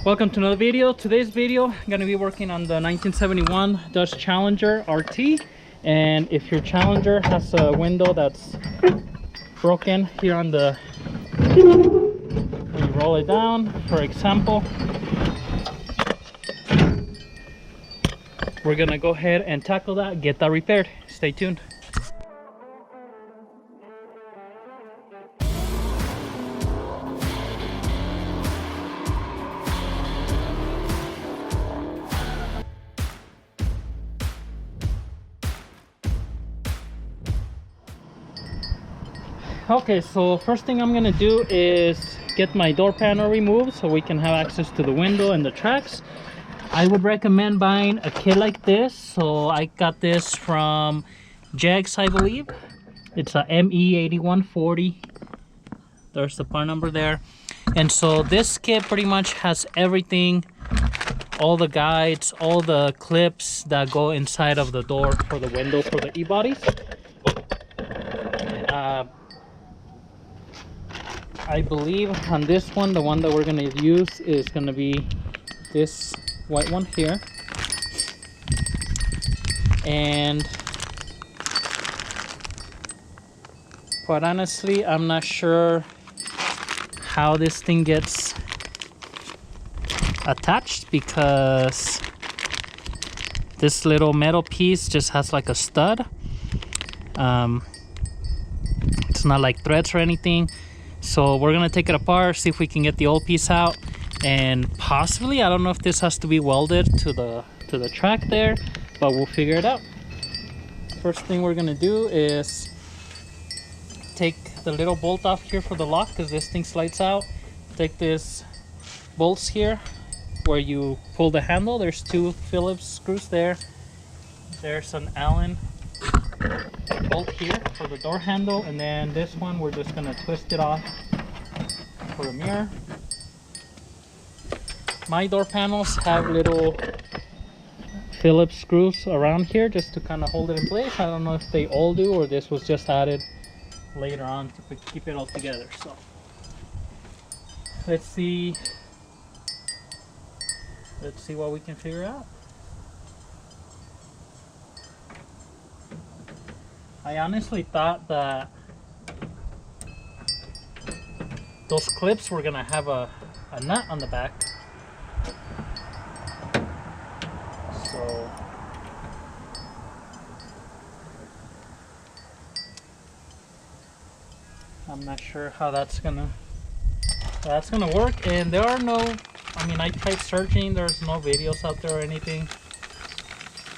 Welcome to another video. Today's video, I'm going to be working on the 1971 Dodge Challenger RT. And if your Challenger has a window that's broken here on the, when you roll it down, for example, we're going to go ahead and tackle that, get that repaired. Stay tuned. Okay, so first thing I'm gonna do is get my door panel removed so we can have access to the window and the tracks. I would recommend buying a kit like this. So I got this from Jegs, I believe. It's a ME8140. There's the part number there. And so this kit pretty much has everything, all the guides, all the clips that go inside of the door for the window for the e-bodies. I believe on this one, the one that we're going to use is going to be this white one here. And quite honestly, I'm not sure how this thing gets attached, because this little metal piece just has like a stud. It's not like threads or anything. So we're gonna take it apart, see if we can get the old piece out, and possibly, I don't know if this has to be welded to the track there, but we'll figure it out. First thing we're gonna do is take the little bolt off here for the lock, because this thing slides out. Take this bolts here where you pull the handle. There's two Phillips screws there. There's an Allen bolt here for the door handle, and then this one we're just gonna twist it off for the mirror. My door panels have little Phillips screws around here just to kind of hold it in place. I don't know if they all do or this was just added later on to keep it all together. So let's see what we can figure out. I honestly thought that those clips were gonna have a nut on the back. So I'm not sure how that's gonna work. And there are no, I mean, I tried searching, there's no videos out there or anything.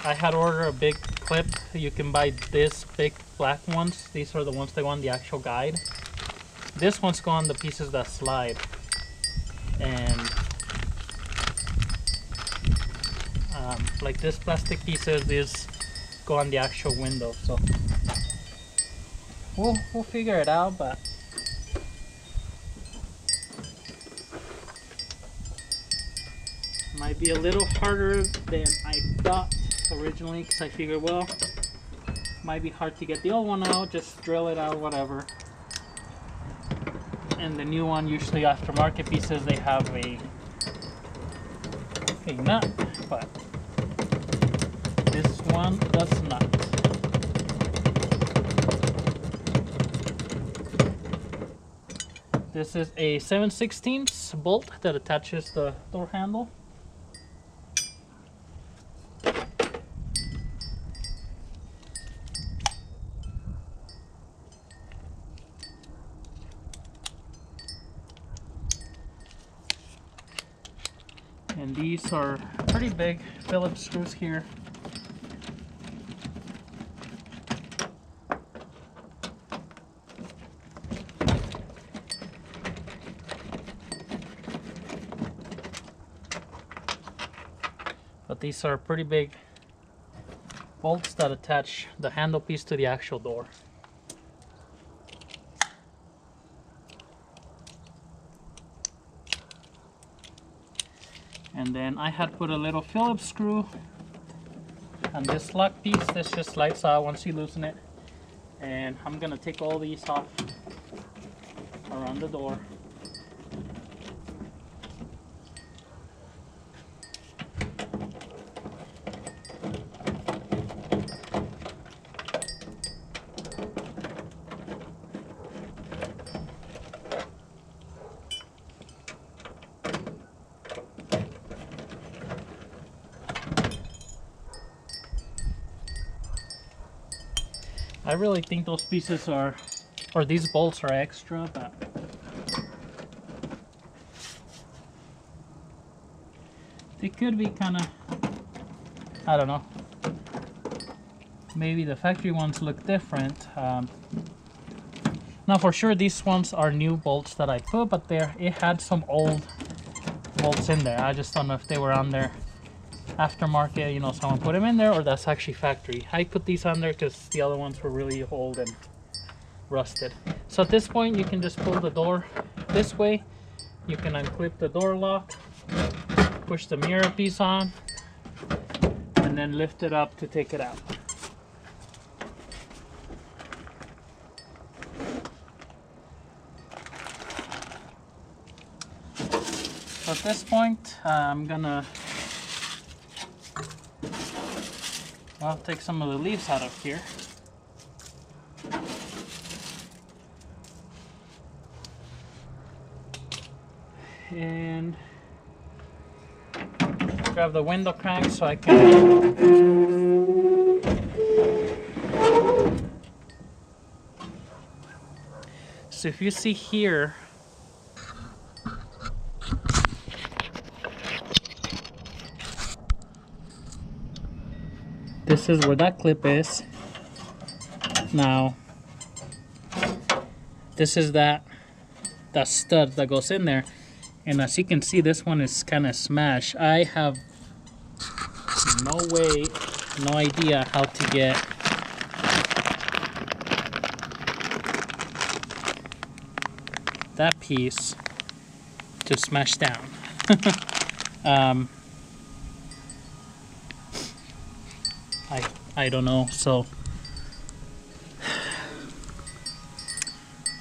I had ordered a big clip. You can buy this big black ones. These are the ones they want the actual guide. This one's go on the pieces that slide, and like this plastic pieces, these go on the actual window. So we'll figure it out, but might be a little harder than I thought originally, because I figured, well, might be hard to get the old one out, just drill it out, whatever. And the new one, usually aftermarket pieces, they have a nut, but this one does not. This is a 7/16 bolt that attaches the door handle. And these are pretty big Phillips screws here. But these are pretty big bolts that attach the handle piece to the actual door. And then I had put a little Phillips screw on this lock piece. This just slides out once you loosen it. And I'm gonna take all these off around the door. I really think those pieces are, or these bolts are extra, but they could be kind of, I don't know. Maybe the factory ones look different. Now for sure these ones are new bolts that I put, but it had some old bolts in there. I just don't know if they were on there aftermarket, you know, someone put them in there, or that's actually factory. I put these on there because the other ones were really old and rusted. So at this point you can just pull the door this way. You can unclip the door lock, push the mirror piece on, and then lift it up to take it out. So at this point, I'm gonna take some of the leaves out of here. And grab the window crank so I can so if you see here, this is where that clip is. Now this is that stud that goes in there, and as you can see, this one is kind of smashed. I have no idea how to get that piece to smash down. I don't know. So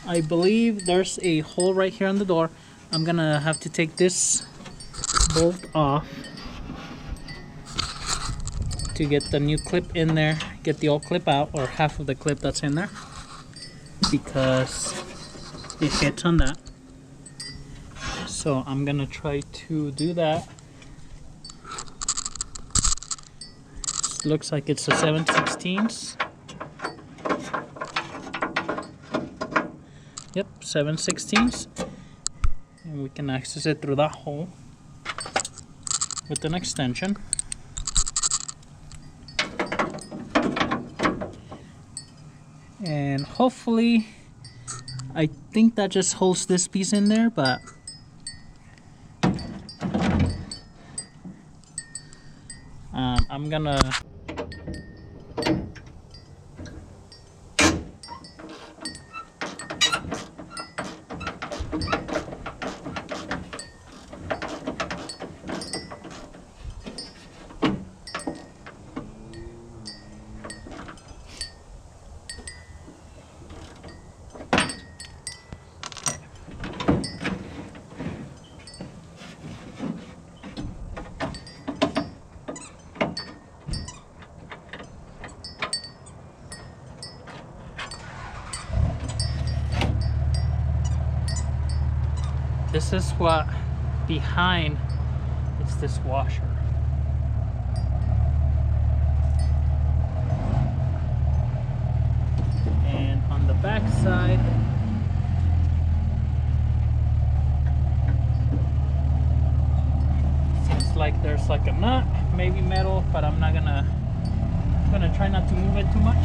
I believe there's a hole right here on the door. I'm gonna have to take this bolt off to get the new clip in there, get the old clip out, or half of the clip that's in there, because it hits on that. So I'm gonna try to do that. Looks like it's a 7/16. Yep, 7/16. And we can access it through that hole with an extension. And hopefully, I think that just holds this piece in there, but I'm gonna this is what behind it's this washer. And on the back side, seems like there's like a nut, maybe metal, but I'm gonna try not to move it too much.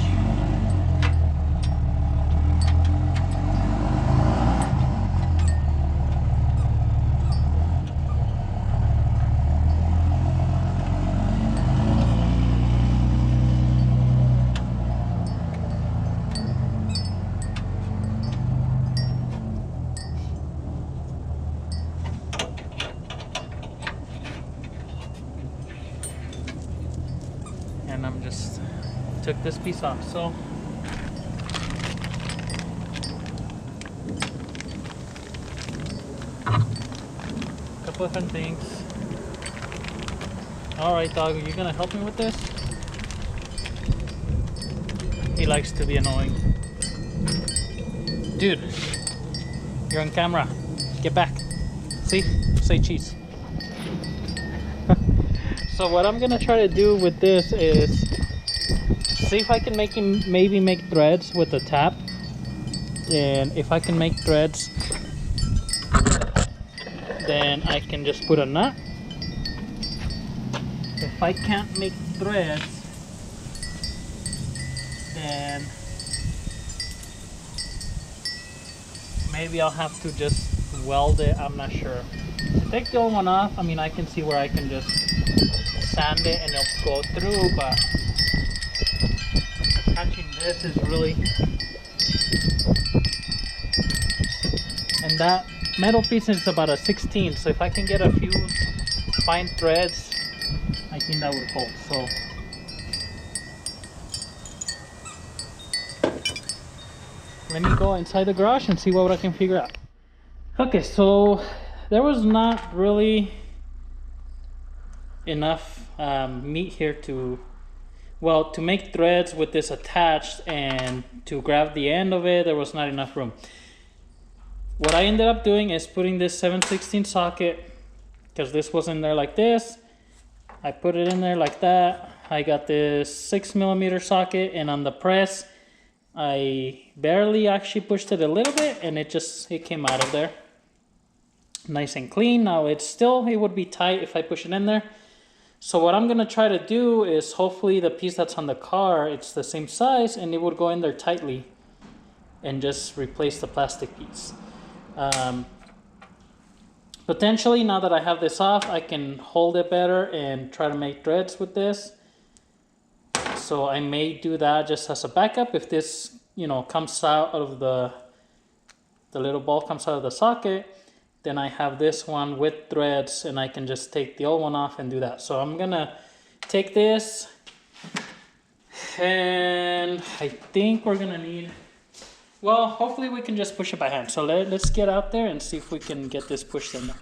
And I'm just took this piece off. So a couple different things. All right, dog, you gonna help me with this? He likes to be annoying. Dude, you're on camera. Get back. See? Say cheese. So what I'm gonna try to do with this is see if I can make him maybe make threads with the tap. And if I can make threads, then I can just put a nut. If I can't make threads, then maybe I'll have to just weld it. I'm not sure. To take the old one off, I mean, I can see where I can just sand it and it'll go through, but attaching this is really, and that metal piece is about a 16, so if I can get a few fine threads, I think that would hold. So let me go inside the garage and see what I can figure out. Okay, so there was not really enough meat here to, well, to make threads with this attached, and to grab the end of it, there was not enough room. What I ended up doing is putting this 7/16 socket, because this was in there like this. I put it in there like that. I got this 6mm socket, and on the press, I barely actually pushed it a little bit, and it came out of there. Nice and clean. Now it would be tight if I push it in there. So what I'm gonna try to do is, hopefully the piece that's on the car, it's the same size and it would go in there tightly, and just replace the plastic piece. Potentially, now that I have this off, I can hold it better and try to make threads with this. So I may do that just as a backup. If this, you know, comes out of the little ball comes out of the socket, then I have this one with threads, and I can just take the old one off and do that. So I'm gonna take this, and I think we're gonna need, well, hopefully we can just push it by hand. So let's get out there and see if we can get this pushed in there.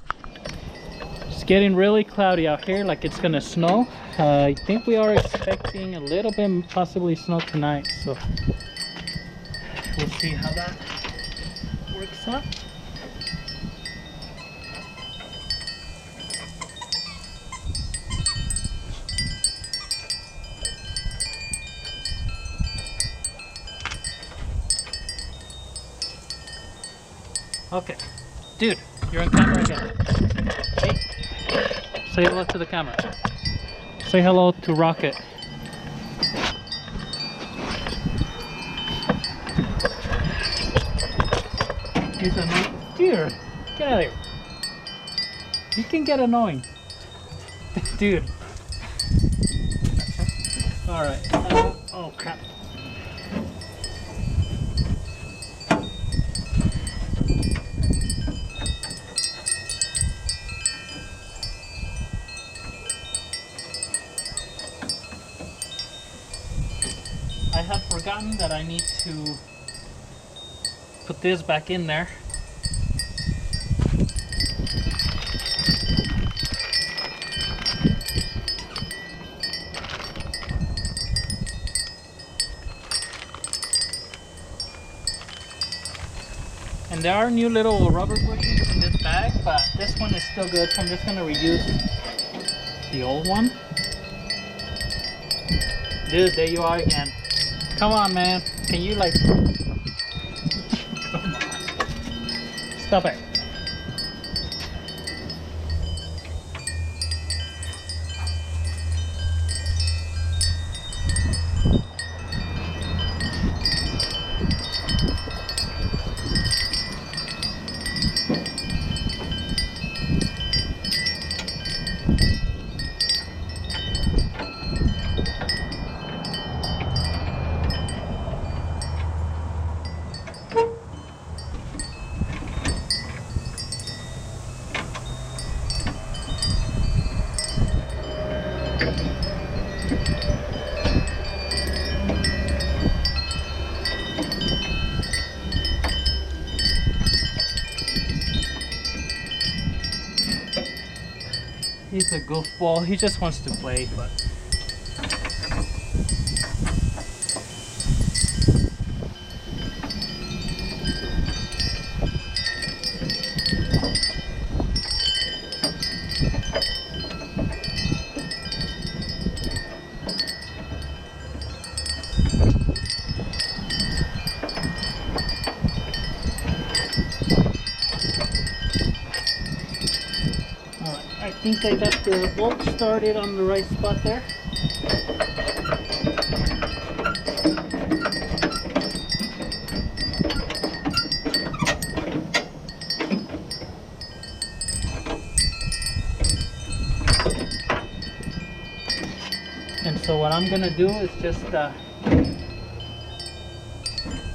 It's getting really cloudy out here, like it's gonna snow. I think we are expecting a little bit, possibly snow tonight. So we'll see how that works out. Okay, dude, you're on camera again. Hey, say hello to the camera. Say hello to Rocket. He's annoying. Dude, get out of here. You can get annoying. Dude. Alright. Oh crap. I had forgotten that I need to put this back in there. And there are new little rubber bushings in this bag, but this one is still good, so I'm just going to reuse the old one. Dude, there you are again. Come on, man. Can you like... Come on. Stop it. He's a goofball. He just wants to play, but... think I got the bolt started on the right spot there. And so what I'm gonna do is just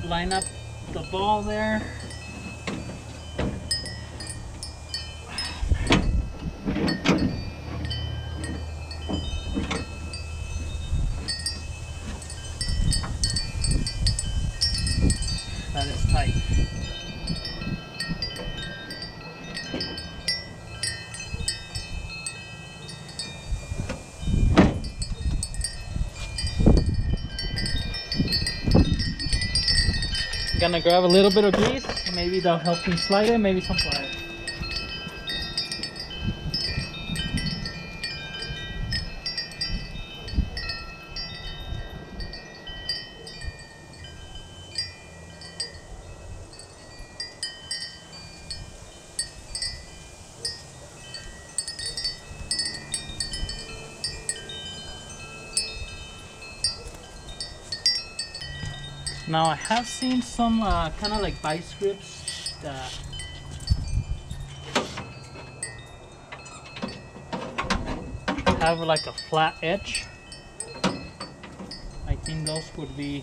line up the ball there. That is tight. Gonna grab a little bit of grease, maybe that'll help me slide it, maybe some pliers. Now I have seen some kind of like vice grips that have like a flat edge. I think those would be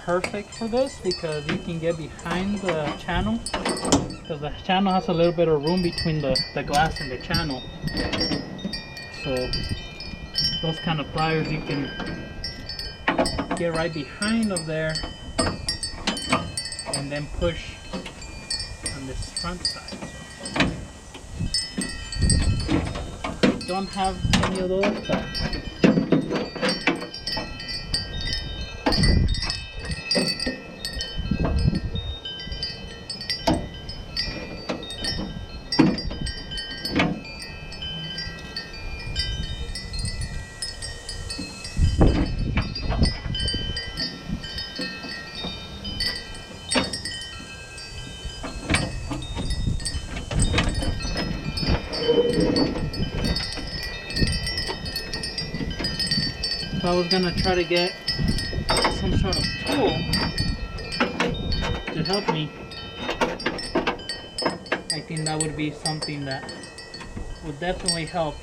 perfect for this because you can get behind the channel, because the channel has a little bit of room between the glass and the channel. So those kind of pliers you can get right behind of there and then push on this front side. So I don't have any of those, but if I was gonna try to get some sort of tool to help me, I think that would be something that would definitely help.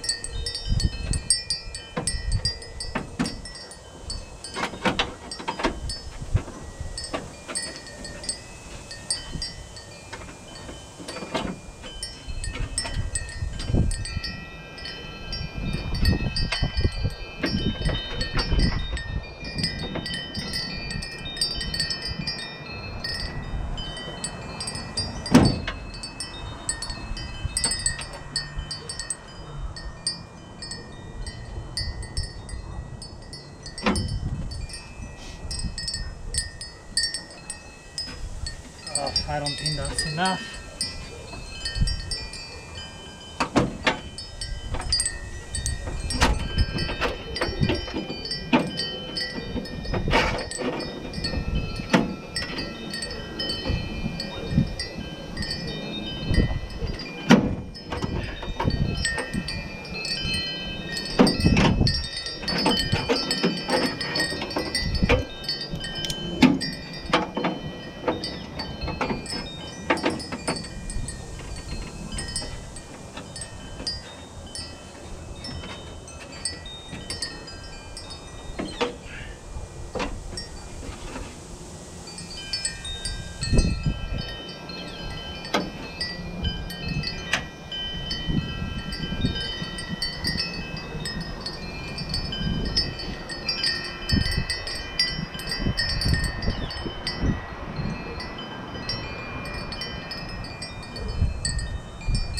I don't think that's enough.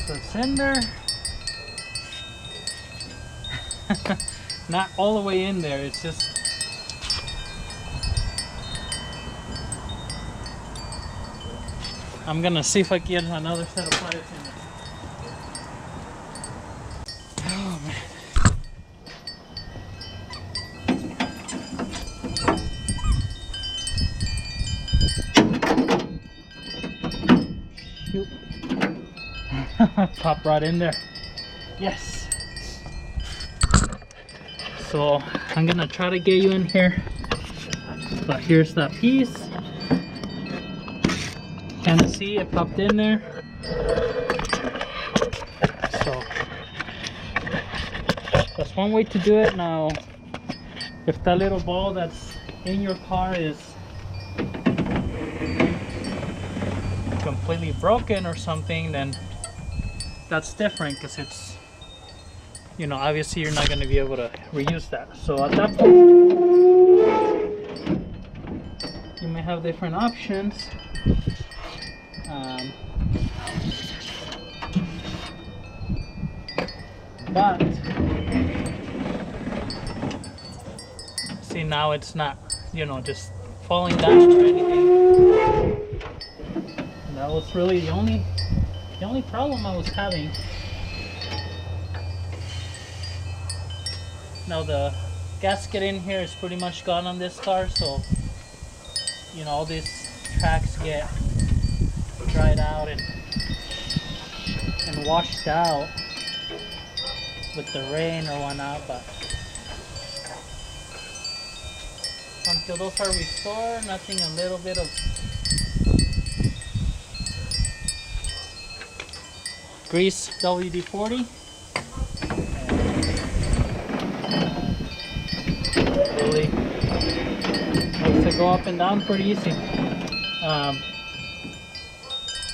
So it's in there. Not all the way in there, it's just I'm gonna see if I can get another set of pliers in there. Oh man. Shoot. Pop right in there. Yes. So I'm gonna try to get you in here, but here's that piece. Kind of see it popped in there. So that's one way to do it. Now, if that little ball that's in your car is completely broken or something, then that's different, because it's, you know, obviously you're not going to be able to reuse that. So at that point, you may have different options. But see, now it's not, you know, just falling down or anything. And that was really the only problem I was having. Now the gasket in here is pretty much gone on this car, so you know, all these tracks get dried out and washed out with the rain or whatnot, but until those are restored, nothing, a little bit of grease WD-40 and really makes it go up and down pretty easy.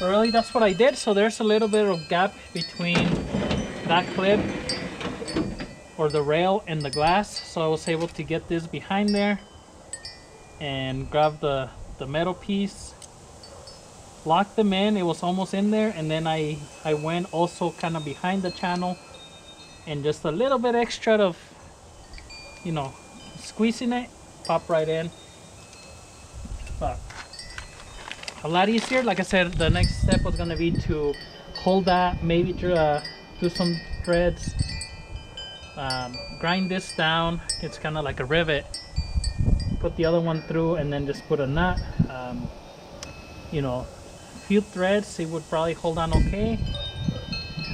But really that's what I did. So there's a little bit of gap between that clip or the rail and the glass, so I was able to get this behind there and grab the metal piece, lock them in. It was almost in there, and then I went also kind of behind the channel and just a little bit extra of, you know, squeezing it, pop right in. But a lot easier. Like I said, the next step was going to be to hold that, maybe do some threads, grind this down. It's kind of like a rivet, put the other one through, and then just put a nut. You know, few threads, it would probably hold on okay.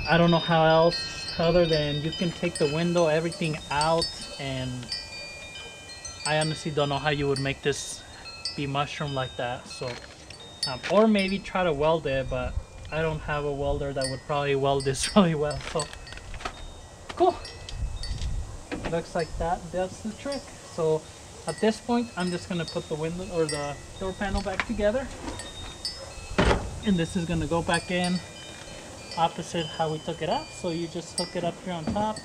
I don't know how else other than you can take the window, everything out, and I honestly don't know how you would make this be mushroom like that. So or maybe try to weld it, but I don't have a welder that would probably weld this really well. So cool, looks like that's the trick. So at this point, I'm just gonna put the window or the door panel back together, and this is gonna go back in opposite how we took it out. So you just hook it up here on top.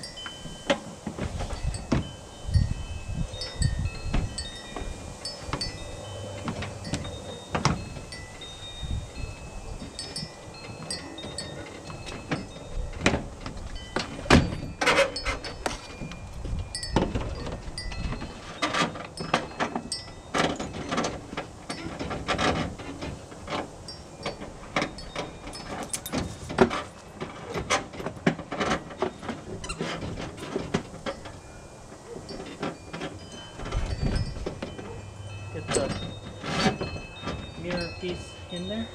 Get the mirror piece in there.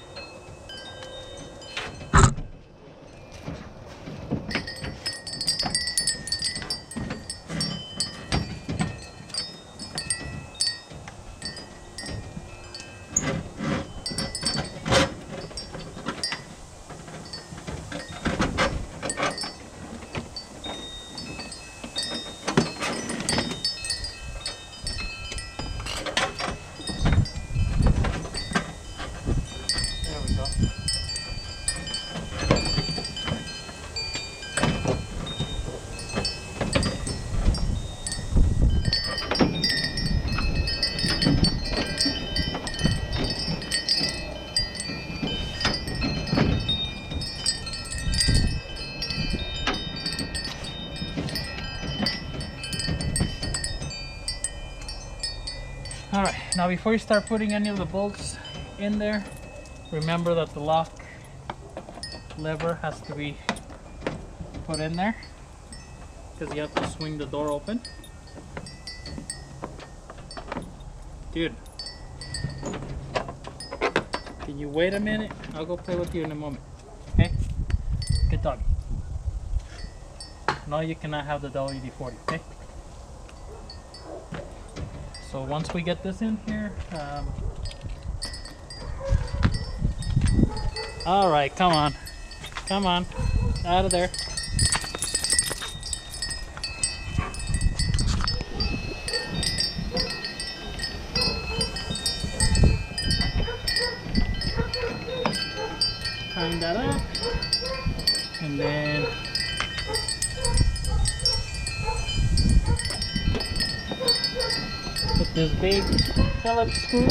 Alright, now before you start putting any of the bolts in there, remember that the lock lever has to be put in there, because you have to swing the door open. Dude, can you wait a minute? I'll go play with you in a moment. Okay? Good dog. No, you cannot have the WD-40, okay? So once we get this in here, all right, come on, out of there. Tighten that up, and then put this big Phillips screw.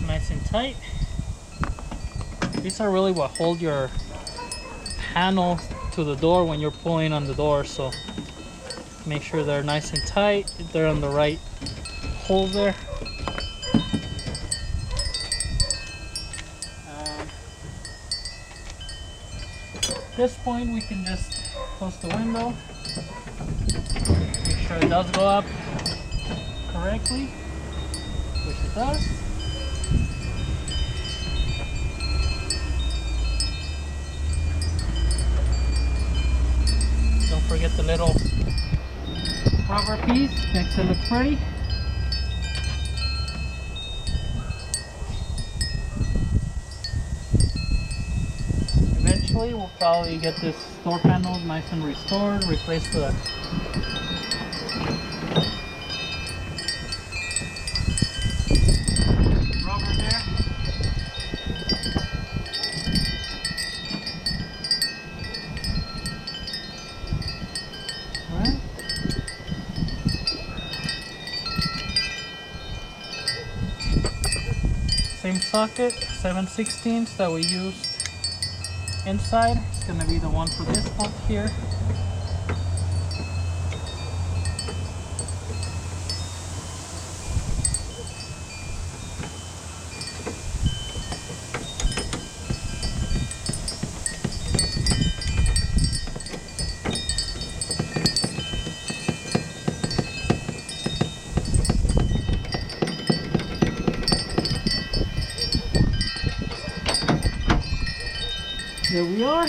Nice and tight. These are really what hold your panel to the door when you're pulling on the door, so make sure they're nice and tight, they're on the right hole there. At this point we can just close the window, make sure it does go up correctly, which it does. Don't forget the little rubber piece, makes it look pretty. Eventually we'll probably get this door panel nice and restored, replace the rubber there. Alright. Same socket, 7/16 that we used inside. It's going to be the one for this bolt here. There we are.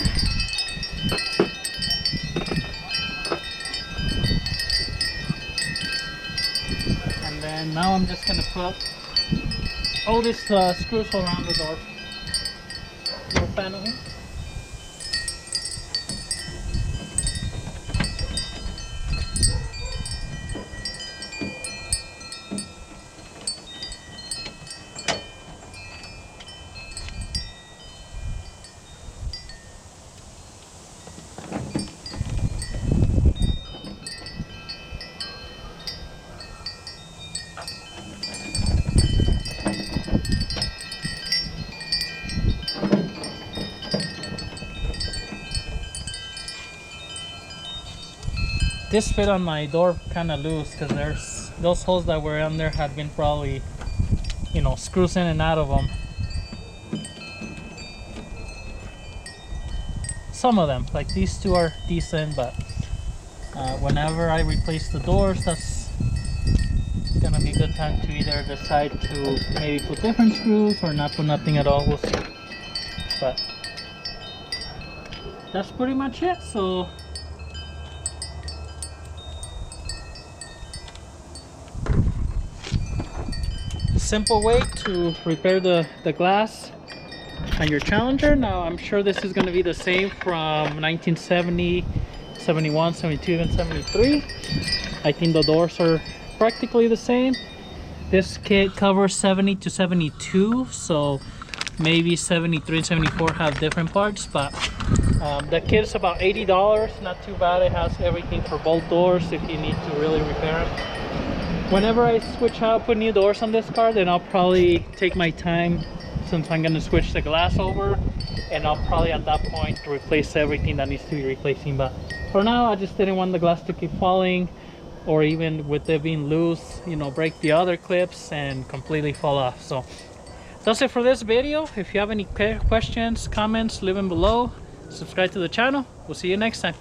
And then now I'm just going to put all these screws around the door panel here. This fit on my door kind of loose because there's those holes that were on there had been probably, you know, screws in and out of them. Some of them, like these two, are decent, but whenever I replace the doors, that's gonna be a good time to either decide to maybe put different screws or not put nothing at all. We'll see. But that's pretty much it. So simple way to repair the glass on your Challenger. Now I'm sure this is going to be the same from 1970, 71, 72, and 73. I think the doors are practically the same. This kit covers 70 to 72, so maybe 73 and 74 have different parts, but the kit is about $80, not too bad. It has everything for both doors if you need to really repair them. Whenever I switch out, put new doors on this car, then I'll probably take my time, since I'm going to switch the glass over, and I'll probably at that point replace everything that needs to be replacing. But for now, I just didn't want the glass to keep falling, or even with it being loose, you know, break the other clips and completely fall off. So that's it for this video. If you have any questions, comments, leave them below. Subscribe to the channel. We'll see you next time.